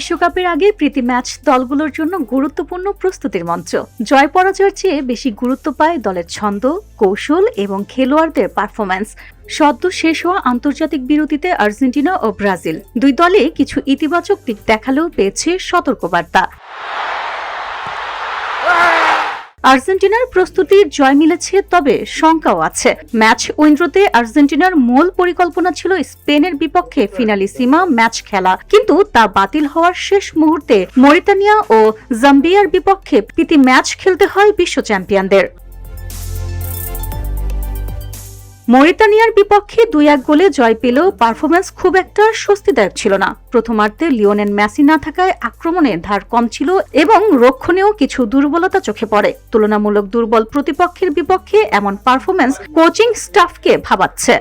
বিশ্বকাপের আগে প্রীতি ম্যাচ দলগুলোর জন্য গুরুত্বপূর্ণ প্রস্তুতির মঞ্চ। জয় পরাজয়ের চেয়ে বেশি গুরুত্ব পায় দলের ছন্দ, কৌশল এবং খেলোয়াড়দের পারফরম্যান্স। সদ্য শেষ হওয়া আন্তর্জাতিক বিরতিতে আর্জেন্টিনা ও ব্রাজিল দুই দলে কিছু ইতিবাচক দিক দেখালেও পেয়েছে সতর্কবার্তা। আর্জেন্টিনার প্রস্তুতির জয় মিলেছে, তবে শঙ্কাও আছে। ম্যাচ উইন্ড্রোতে আর্জেন্টিনার মূল পরিকল্পনা ছিল স্পেনের বিপক্ষে ফিনালিসিমা ম্যাচ খেলা, কিন্তু তা বাতিল হওয়ার শেষ মুহূর্তে মরিতানিয়া ও জাম্বিয়ার বিপক্ষে প্রীতি ম্যাচ খেলতে হয় বিশ্ব চ্যাম্পিয়নদের। মরিতানিয়ার বিপক্ষে 2-1 গোলে জয় পেলেও পারফরম্যান্স খুব একটা স্বস্তিদায়ক ছিল না। প্রথমার্ধে লিওনেল মেসি না থাকায় আক্রমণে ধার কম ছিল এবং রক্ষণেও কিছু দুর্বলতা চোখে পড়ে। তুলনামূলক দুর্বল প্রতিপক্ষের বিপক্ষে এমন পারফরম্যান্স কোচিং স্টাফকে ভাবাচ্ছে।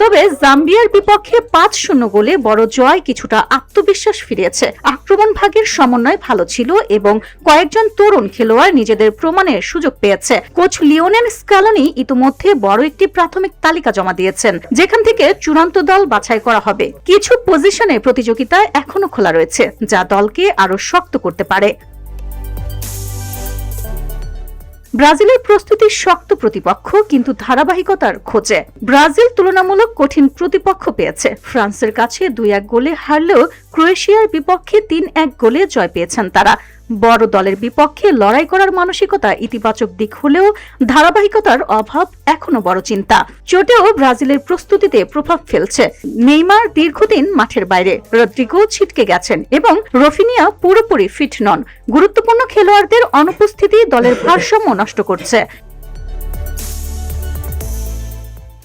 তবে জাম্বিয়ার বিপক্ষে 5-0 গোলে বড় জয় কিছুটা আত্মবিশ্বাস ফিরিয়েছে। আক্রমণ ভাগের সমন্বয় ভালো ছিল এবং কয়েকজন তরুণ খেলোয়াড় নিজেদের প্রমাণের সুযোগ পেয়েছে। কোচ লিওনেল স্কালোনি ইতিমধ্যে বড় একটি প্রাথমিক তালিকা জমা দিয়েছেন, যেখান থেকে চূড়ান্ত দল বাছাই করা হবে। কিছু পজিশনে প্রতিযোগিতা এখনো খোলা রয়েছে, যা দলকে আরো শক্ত করতে পারে। ব্রাজিলের প্রস্তুতি শক্ত প্রতিপক্ষ, কিন্তু ধারাবাহিকতার খোঁজে। ব্রাজিল তুলনামূলক কঠিন প্রতিপক্ষ পেয়েছে। ফ্রান্সের কাছে 2-1 গোলে হারলেও ক্রোয়েশিয়ার বিপক্ষে 3-1 গোলে জয় পেয়েছেন তারা। বড় দলের বিপক্ষে লড়াই করার মানসিকতা ইতিবাচক দিক হলেও ধারাবাহিকতার অভাব এখনো বড় চিন্তা। চোটেও ব্রাজিলের প্রস্তুতিতে প্রভাব ফেলছে। নেইমার দীর্ঘদিন মাঠের বাইরে, রদ্রিগো ছিটকে গেছেন এবং রফিনিয়া পুরোপুরি ফিট নন। গুরুত্বপূর্ণ খেলোয়াড়দের অনুপস্থিতি দলের ভারসাম্য নষ্ট করছে।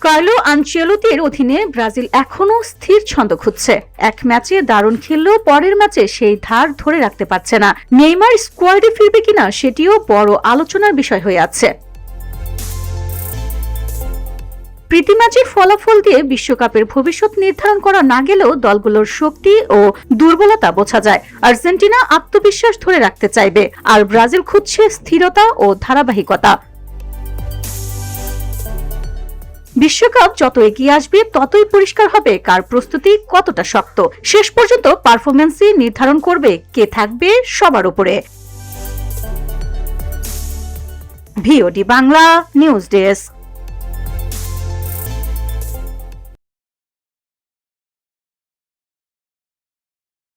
কার্লো আনচেলোতির অধীনে ব্রাজিল এখনো স্থির ছন্দ খুঁজছে। এক ম্যাচে দারুণ খেললেও পরের ম্যাচে সেই ধার ধরে রাখতে পারছে না। নেইমার স্কোয়াডে ফিরবে কিনা সেটিও বড় আলোচনার বিষয় হয়ে আছে। প্রীতি ম্যাচের ফলাফল দিয়ে বিশ্বকাপের ভবিষ্যৎ নির্ধারণ করা না গেলেও দলগুলোর শক্তি ও দুর্বলতা বোঝা যায়। আর্জেন্টিনা আত্মবিশ্বাস ধরে রাখতে চাইবে, আর ব্রাজিল খুঁজছে স্থিরতা ও ধারাবাহিকতা। বিশ্বকাপ যত এগিয়ে আসবে ততই পরিষ্কার হবে কার প্রস্তুতি কতটা শক্ত। শেষ পর্যন্ত পারফরম্যান্সই নির্ধারণ করবে কে থাকবে সবার উপরে। VOD Bangla news desk.